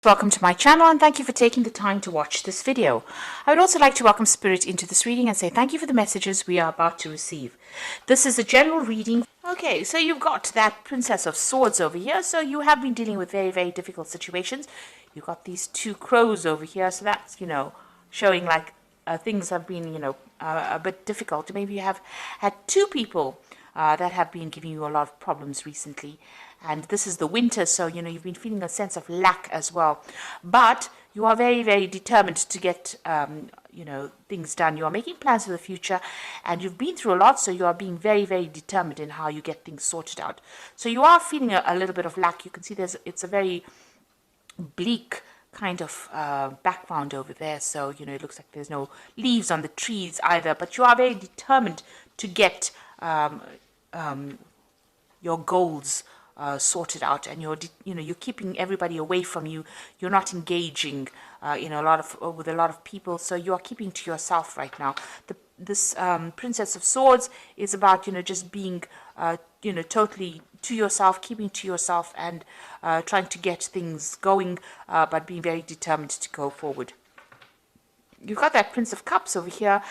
Welcome to my channel and thank you for taking the time to watch this video. I would also like to welcome Spirit into this reading and say thank you for the messages we are about to receive. This is a general reading. Okay, so you've got that Princess of Swords over here. So you have been dealing with very, very difficult situations. You've got these two crows over here. So that's, showing like things have been, a bit difficult. Maybe you have had two people that have been giving you a lot of problems recently. And this is the winter, so, you've been feeling a sense of lack as well. But you are very, very determined to get, things done. You are making plans for the future, and you've been through a lot, so you are being very, very determined in how you get things sorted out. So you are feeling a little bit of lack. You can see it's a very bleak kind of background over there. So, it looks like there's no leaves on the trees either, but you are very determined to get your goals sorted out, and you're keeping everybody away from you. You're not engaging with a lot of people, so you are keeping to yourself right now. This Princess of Swords is about just being totally to yourself, keeping to yourself, and trying to get things going, but being very determined to go forward. You've got that Prince of Cups over here,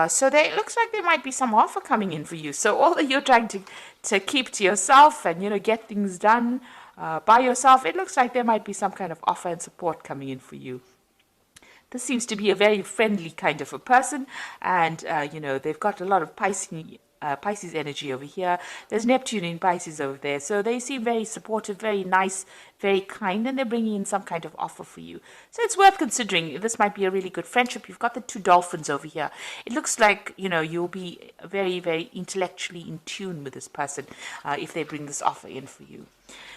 so it looks like there might be some offer coming in for you. So all that you're trying to keep to yourself and, get things done by yourself, it looks like there might be some kind of offer and support coming in for you. This seems to be a very friendly kind of a person, and, they've got a lot of Pisces energy over here. There's Neptune in Pisces over there, so they seem very supportive, very nice, very kind, and they're bringing in some kind of offer for you. So it's worth considering. This might be a really good friendship. You've got the two dolphins over here. It looks like you'll be very, very intellectually in tune with this person if they bring this offer in for you.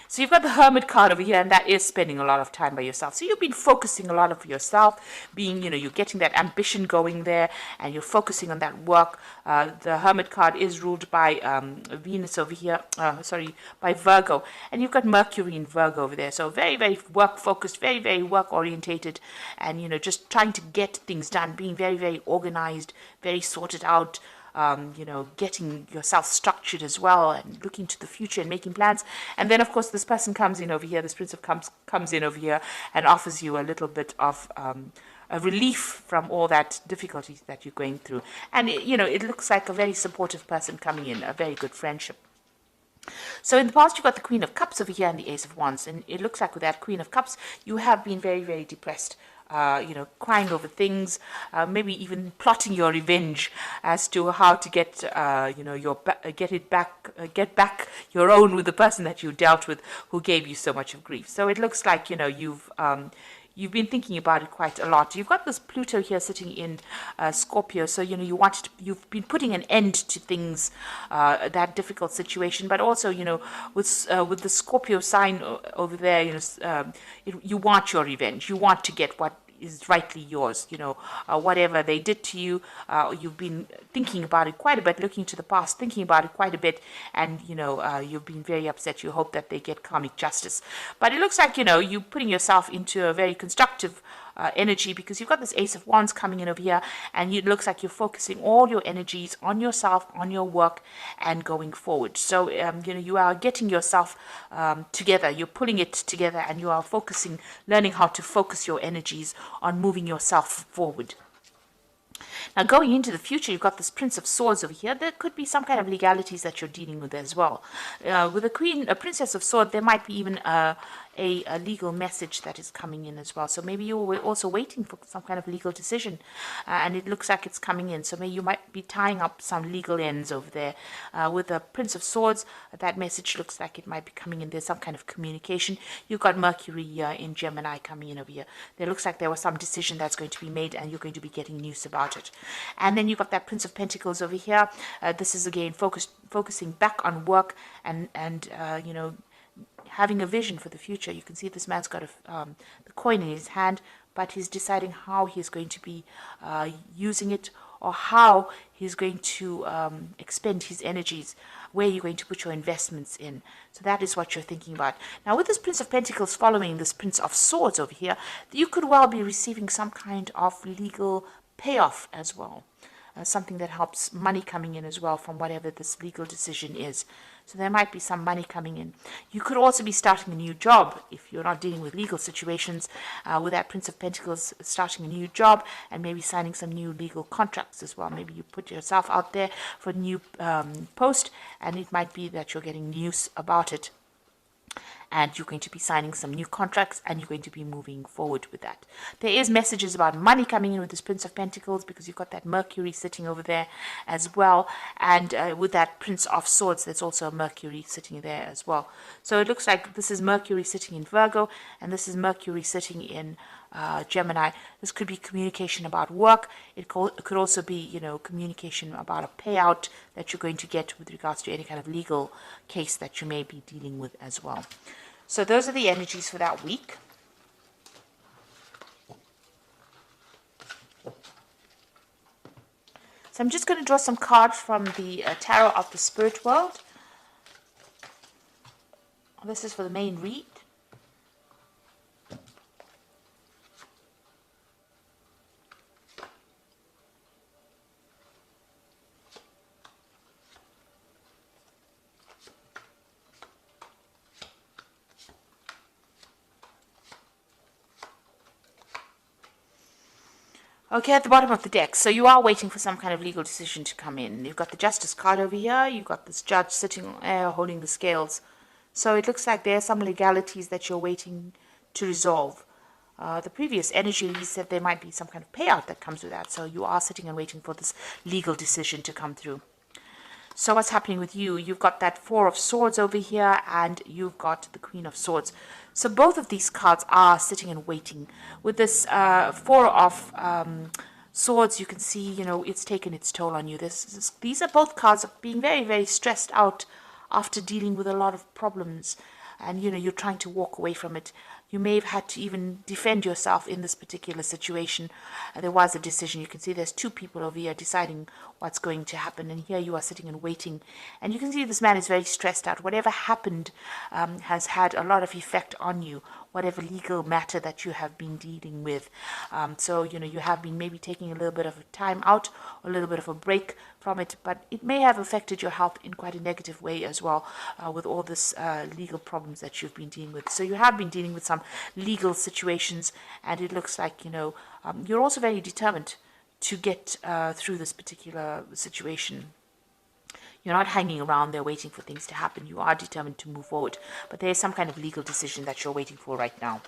So you've got the Hermit card over here, and that is spending a lot of time by yourself. So you've been focusing a lot of yourself, being, you're getting that ambition going there, and you're focusing on that work. The Hermit card is ruled by Venus over here, by Virgo. And you've got Mercury in Virgo over there. So very, very work-focused, very, very work-orientated, and, just trying to get things done, being very, very organized, very sorted out, getting yourself structured as well, and looking to the future and making plans. And then, of course, this person comes in over here, this Prince of Cups comes in over here and offers you a little bit of a relief from all that difficulties that you're going through. And, it looks like a very supportive person coming in, a very good friendship. So in the past, you've got the Queen of Cups over here and the Ace of Wands. And it looks like with that Queen of Cups, you have been very, very depressed. Crying over things, maybe even plotting your revenge as to how to get, get back your own with the person that you dealt with who gave you so much of grief. So it looks like, you've been thinking about it quite a lot. You've got this Pluto here sitting in Scorpio, so you've been putting an end to things, that difficult situation. But also, with the Scorpio sign over there, you want your revenge. You want to get what is rightly yours. Whatever they did to you, you've been thinking about it quite a bit, looking to the past, thinking about it quite a bit, and you've been very upset. You hope that they get karmic justice, but it looks like you're putting yourself into a very constructive energy, because you've got this Ace of Wands coming in over here, and it looks like you're focusing all your energies on yourself, on your work, and going forward. So you are getting yourself together, you're pulling it together, and you are focusing, learning how to focus your energies on moving yourself forward. Now, going into the future, you've got this Prince of Swords over here. There could be some kind of legalities that you're dealing with as well. With a Princess of Swords, there might be even a legal message that is coming in as well. So maybe you're also waiting for some kind of legal decision, and it looks like it's coming in. So maybe you might be tying up some legal ends over there. With the Prince of Swords, that message looks like it might be coming in. There's some kind of communication. You've got Mercury in Gemini coming in over here. There looks like there was some decision that's going to be made, and you're going to be getting news about it. And then you've got that Prince of Pentacles over here. This is again focusing back on work and having a vision for the future. You can see this man's got the coin in his hand, but he's deciding how he's going to be using it, or how he's going to expend his energies, where you're going to put your investments in. So that is what you're thinking about. Now, with this Prince of Pentacles following this Prince of Swords over here, you could well be receiving some kind of legal payoff as well. something that helps money coming in as well from whatever this legal decision is. So there might be some money coming in. You could also be starting a new job if you're not dealing with legal situations. With that Prince of Pentacles, starting a new job and maybe signing some new legal contracts as well. Maybe you put yourself out there for a new post, and it might be that you're getting news about it, and you're going to be signing some new contracts, and you're going to be moving forward with that. There is messages about money coming in with this Prince of Pentacles, because you've got that Mercury sitting over there as well, and with that Prince of Swords, there's also a Mercury sitting there as well. So it looks like this is Mercury sitting in Virgo, and this is Mercury sitting in Gemini. This could be communication about work. It could also be, communication about a payout that you're going to get with regards to any kind of legal case that you may be dealing with as well. So those are the energies for that week. So I'm just going to draw some cards from the Tarot of the Spirit World. This is for the main read. Okay, at the bottom of the deck, so you are waiting for some kind of legal decision to come in. You've got the Justice card over here. You've got this judge sitting there holding the scales. So it looks like there are some legalities that you're waiting to resolve. The previous energy said there might be some kind of payout that comes with that. So you are sitting and waiting for this legal decision to come through. So what's happening with you? You've got that Four of Swords over here, and you've got the Queen of Swords. So both of these cards are sitting and waiting. With this Four of Swords, you can see, it's taken its toll on you. These are both cards of being very, very stressed out after dealing with a lot of problems. And, you're trying to walk away from it. You may have had to even defend yourself in this particular situation. There was a decision. You can see there's two people over here deciding what's going to happen. And here you are sitting and waiting. And you can see this man is very stressed out. Whatever happened has had a lot of effect on you. Whatever legal matter that you have been dealing with. So, you have been maybe taking a little bit of a time out, a little bit of a break from it, but it may have affected your health in quite a negative way as well, with all this legal problems that you've been dealing with. So you have been dealing with some legal situations, and it looks like, you're also very determined to get through this particular situation. You're not hanging around there waiting for things to happen. You are determined to move forward. But there is some kind of legal decision that you're waiting for right now.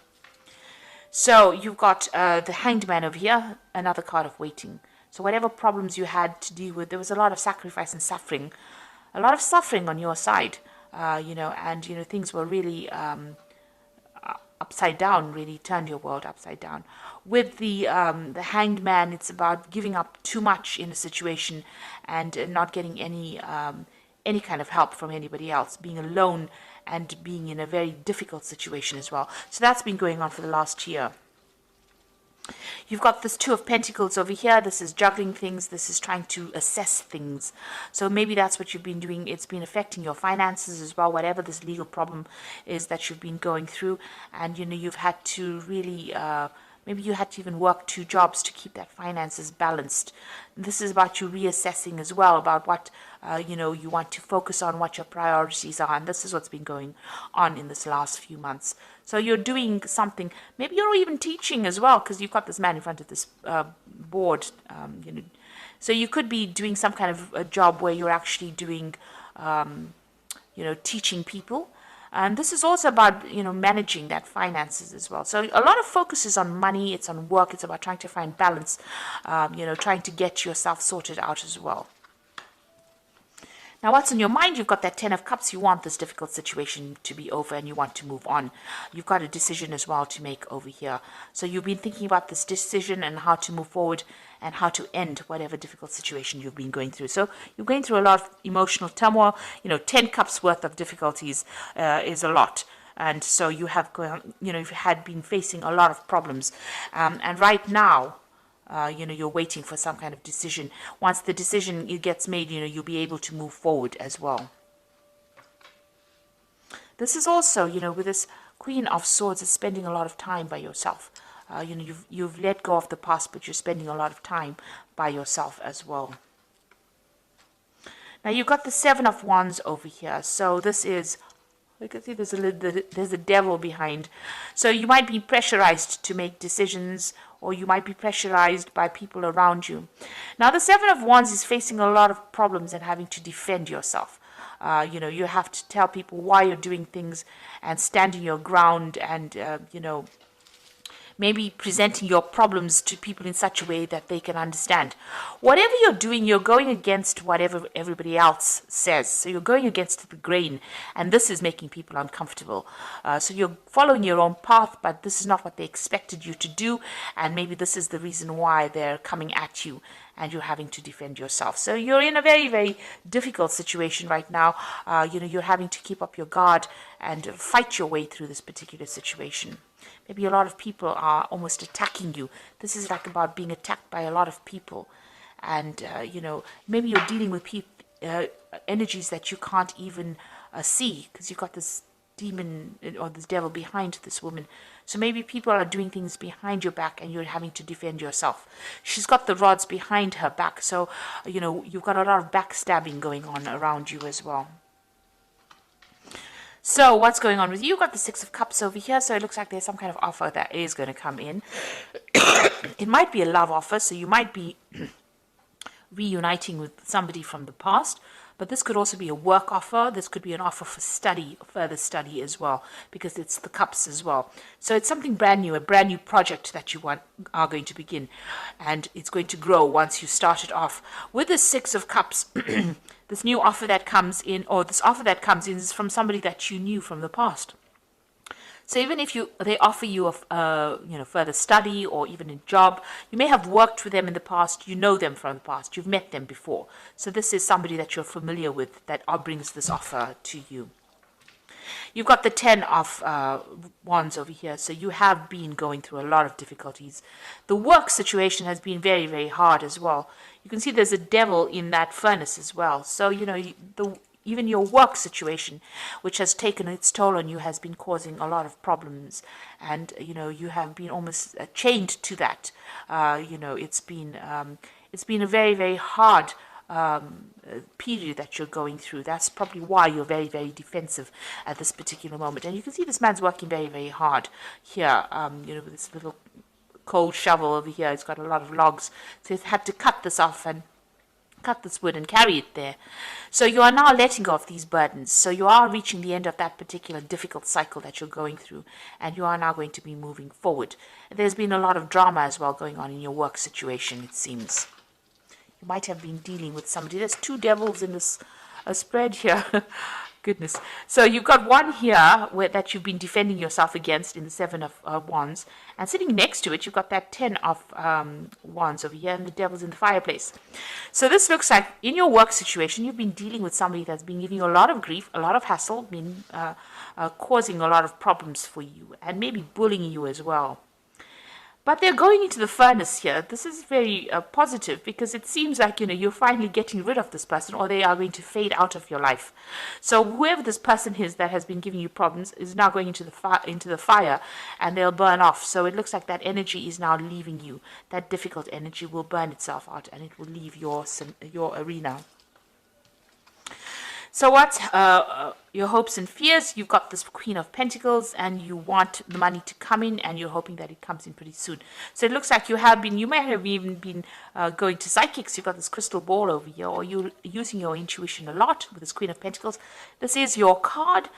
So you've got the Hanged Man over here, another card of waiting. So whatever problems you had to deal with, there was a lot of sacrifice and suffering. A lot of suffering on your side, and, things were really upside down, really turned your world upside down. With the Hanged Man, it's about giving up too much in a situation and not getting any kind of help from anybody else, being alone and being in a very difficult situation as well. So that's been going on for the last year. You've got this Two of Pentacles over here. This is juggling things. This is trying to assess things. So maybe that's what you've been doing. It's been affecting your finances as well, whatever this legal problem is that you've been going through. And, you've had to really... maybe you had to even work 2 jobs to keep that finances balanced. This is about you reassessing as well, about what, you want to focus on, what your priorities are. And this is what's been going on in this last few months. So you're doing something. Maybe you're even teaching as well, because you've got this man in front of this board. So you could be doing some kind of a job where you're actually doing, teaching people. And this is also about, managing that finances as well. So a lot of focus is on money, it's on work, it's about trying to find balance, trying to get yourself sorted out as well. Now, what's on your mind? You've got that Ten of Cups. You want this difficult situation to be over and you want to move on. You've got a decision as well to make over here. So you've been thinking about this decision and how to move forward and how to end whatever difficult situation you've been going through. So you're going through a lot of emotional turmoil. 10 cups worth of difficulties is a lot. And so you have gone, you've had been facing a lot of problems. And right now, you're waiting for some kind of decision. Once the decision gets made, you'll be able to move forward as well. This is also, with this Queen of Swords, is spending a lot of time by yourself. you've let go of the past, but you're spending a lot of time by yourself as well. Now you've got the Seven of Wands over here. So this is, you can see there's a devil behind. So you might be pressurized to make decisions, or you might be pressurized by people around you. Now the Seven of Wands is facing a lot of problems and having to defend yourself. You have to tell people why you're doing things and standing your ground, and maybe presenting your problems to people in such a way that they can understand. Whatever you're doing, you're going against whatever everybody else says. So you're going against the grain, and this is making people uncomfortable. So you're following your own path, but this is not what they expected you to do, and maybe this is the reason why they're coming at you, and you're having to defend yourself. So you're in a very, very difficult situation right now. You're having to keep up your guard and fight your way through this particular situation. Maybe a lot of people are almost attacking you. This is like about being attacked by a lot of people. And, maybe you're dealing with energies that you can't even see, because you've got this demon or this devil behind this woman. So maybe people are doing things behind your back and you're having to defend yourself. She's got the rods behind her back. So, you've got a lot of backstabbing going on around you as well. So what's going on with you? You've got the Six of Cups over here. So it looks like there's some kind of offer that is going to come in. It might be a love offer. So you might be reuniting with somebody from the past. But this could also be a work offer. This could be an offer for study, further study as well, because it's the cups as well. So it's something brand new, a brand new project that you are going to begin. And it's going to grow once you start it off. With the Six of Cups, this new offer that comes in, or this offer that comes in, is from somebody that you knew from the past. So even if they offer you further study or even a job, you may have worked with them in the past, you know them from the past, you've met them before. So this is somebody that you're familiar with that brings this offer to you. You've got the Ten of Wands over here. So you have been going through a lot of difficulties. The work situation has been very, very hard as well. You can see there's a devil in that furnace as well. So, even your work situation, which has taken its toll on you, has been causing a lot of problems. And, you have been almost chained to that. It's been a very, very hard period that you're going through. That's probably why you're very, very defensive at this particular moment. And you can see this man's working very, very hard here, with this little cold shovel over here. He's got a lot of logs. So he's had to cut this off and cut this wood and carry it there. So you are now letting go of these burdens. So you are reaching the end of that particular difficult cycle that you're going through, and you are now going to be moving forward. There's been a lot of drama as well going on in your work situation, it seems. You might have been dealing with somebody. There's two devils in this spread here. Goodness. So you've got one here that you've been defending yourself against in the Seven of Wands. And sitting next to it, you've got that Ten of Wands over here, and the devil's in the fireplace. So this looks like in your work situation, you've been dealing with somebody that's been giving you a lot of grief, a lot of hassle, been causing a lot of problems for you, and maybe bullying you as well. But they're going into the furnace here. This is very positive, because it seems like, you're finally getting rid of this person, or they are going to fade out of your life. So whoever this person is that has been giving you problems is now going into the fire, and they'll burn off. So it looks like that energy is now leaving you. That difficult energy will burn itself out, and it will leave your arena. So what's your hopes and fears? You've got this Queen of Pentacles, and you want the money to come in, and you're hoping that it comes in pretty soon. So it looks like you may have even been going to psychics. You've got this crystal ball over here, or you're using your intuition a lot with this Queen of Pentacles. This is your card.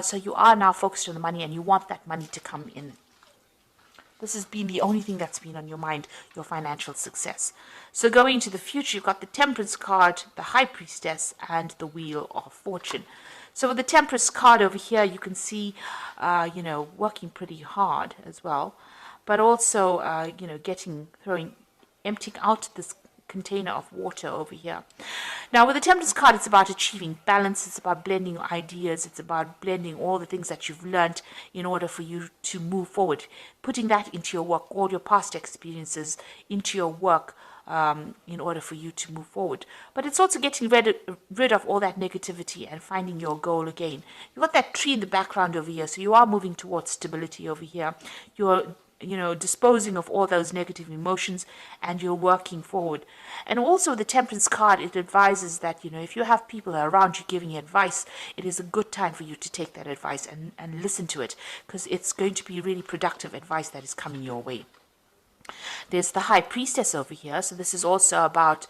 So you are now focused on the money, and you want that money to come in. This has been the only thing that's been on your mind, your financial success. So going into the future, you've got the Temperance card, the High Priestess, and the Wheel of Fortune. So with the Temperance card over here, you can see, working pretty hard as well, but also, emptying out this container of water over here. Now with the Temperance card, it's about achieving balance. It's about blending ideas. It's about blending all the things that you've learned in order for you to move forward, putting that into your work, all your past experiences into your work, in order for you to move forward. But it's also getting rid of all that negativity and finding your goal again. You've got that tree in the background over here, so you are moving towards stability over here. You're disposing of all those negative emotions, and you're working forward. And also the Temperance card, it advises that, if you have people around you giving you advice, it is a good time for you to take that advice and listen to it, because it's going to be really productive advice that is coming your way. There's the High Priestess over here. So this is also about,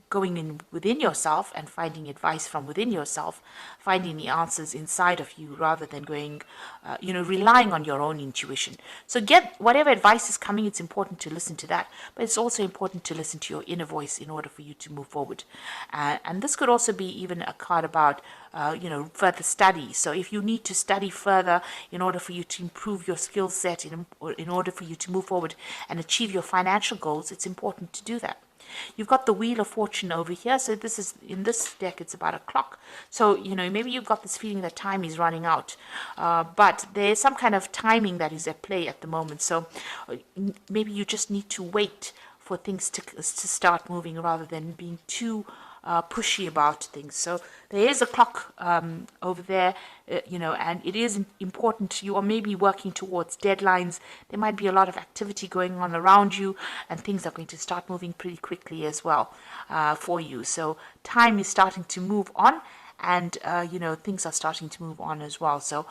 going in within yourself and finding advice from within yourself, finding the answers inside of you rather than going, relying on your own intuition. So get whatever advice is coming, it's important to listen to that, but it's also important to listen to your inner voice in order for you to move forward. And this could also be even a card about, further study. So if you need to study further in order for you to improve your skill set, in order for you to move forward and achieve your financial goals, it's important to do that. You've got the Wheel of Fortune over here. So this is, in this deck, it's about a clock. So, maybe you've got this feeling that time is running out. But there's some kind of timing that is at play at the moment. So maybe you just need to wait for things to start moving rather than being too pushy about things. So there is a clock over there, and it is important. You are maybe working towards deadlines. There might be a lot of activity going on around you, and things are going to start moving pretty quickly as well for you. So time is starting to move on, and things are starting to move on as well. So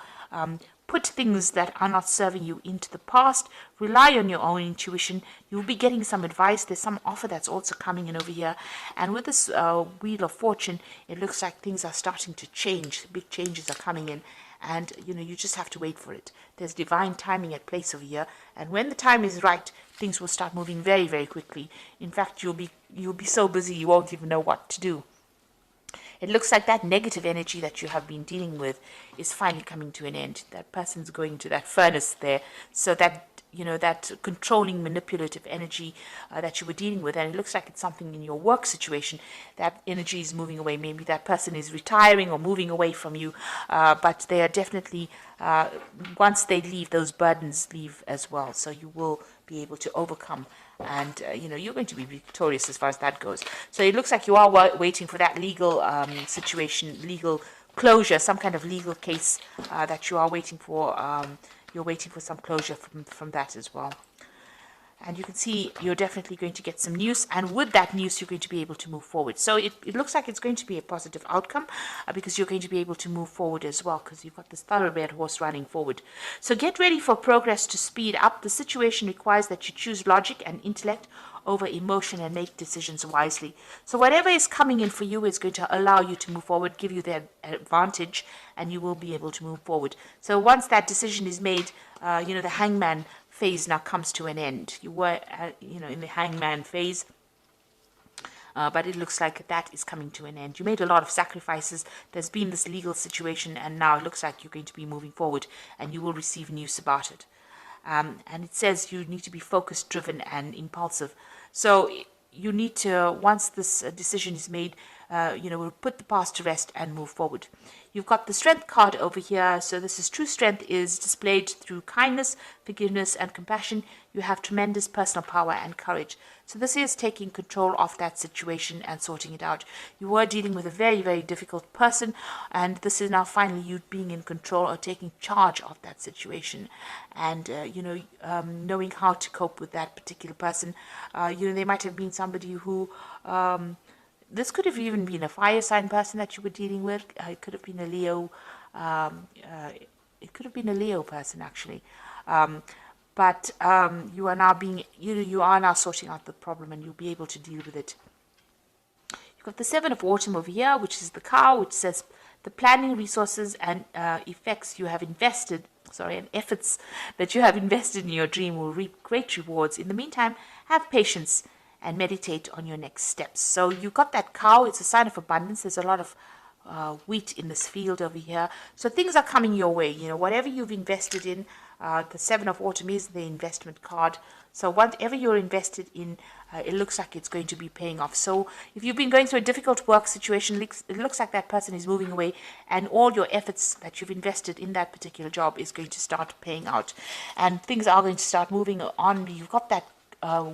put things that are not serving you into the past. Rely on your own intuition. You'll be getting some advice. There's some offer that's also coming in over here. And with this Wheel of Fortune, it looks like things are starting to change. Big changes are coming in. And, you just have to wait for it. There's divine timing at place over here. And when the time is right, things will start moving very, very quickly. In fact, you'll be so busy you won't even know what to do. It looks like that negative energy that you have been dealing with is finally coming to an end. That person's going to that furnace there. So that, that controlling, manipulative energy that you were dealing with, and it looks like it's something in your work situation, that energy is moving away. Maybe that person is retiring or moving away from you, but they are definitely, once they leave, those burdens leave as well. So you will be able to overcome, and you're going to be victorious as far as that goes. So it looks like you are waiting for that legal situation, legal closure, some kind of legal case that you are waiting for. You're waiting for some closure from that as well. And you can see you're definitely going to get some news, and with that news you're going to be able to move forward. So it looks like it's going to be a positive outcome because you're going to be able to move forward as well, because you've got this thoroughbred horse running forward. So get ready for progress to speed up. The situation requires that you choose logic and intellect over emotion and make decisions wisely. So whatever is coming in for you is going to allow you to move forward, give you the advantage, and you will be able to move forward. So once that decision is made, the hangman phase now comes to an end. You were, in the hangman phase, but it looks like that is coming to an end. You made a lot of sacrifices. There's been this legal situation, and now it looks like you're going to be moving forward, and you will receive news about it. And it says you need to be focused, driven, and impulsive. So you need to, once this decision is made, we'll put the past to rest and move forward. You've got the Strength card over here. So this is true strength is displayed through kindness, forgiveness, and compassion. You have tremendous personal power and courage. So this is taking control of that situation and sorting it out. You were dealing with a very, very difficult person, and this is now finally you being in control or taking charge of that situation, and knowing how to cope with that particular person. They might have been somebody who this could have even been a fire sign person that you were dealing with. It could have been a Leo. It could have been a Leo person actually. But you are now you are now sorting out the problem, and you'll be able to deal with it. You've got the Seven of Autumn over here, which is the cow, which says the planning, resources, and effects you have invested. And efforts that you have invested in your dream will reap great rewards. In the meantime, have patience and meditate on your next steps. So you got that cow. It's a sign of abundance. There's a lot of wheat in this field over here. So things are coming your way. Whatever you've invested in, the Seven of Autumn is the investment card. So whatever you're invested in, it looks like it's going to be paying off. So if you've been going through a difficult work situation, it looks like that person is moving away, and all your efforts that you've invested in that particular job is going to start paying out, and things are going to start moving on. You've got that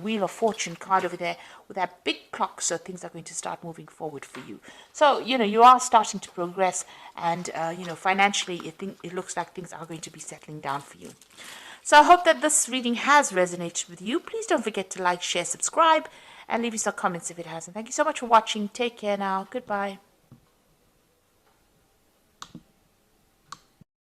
Wheel of Fortune card over there with that big clock, so things are going to start moving forward for you. So you are starting to progress, and financially it looks like things are going to be settling down for you. So I hope that this reading has resonated with you. Please don't forget to like, share, subscribe, and leave me some comments if it hasn't. Thank you so much for watching. Take care now. Goodbye.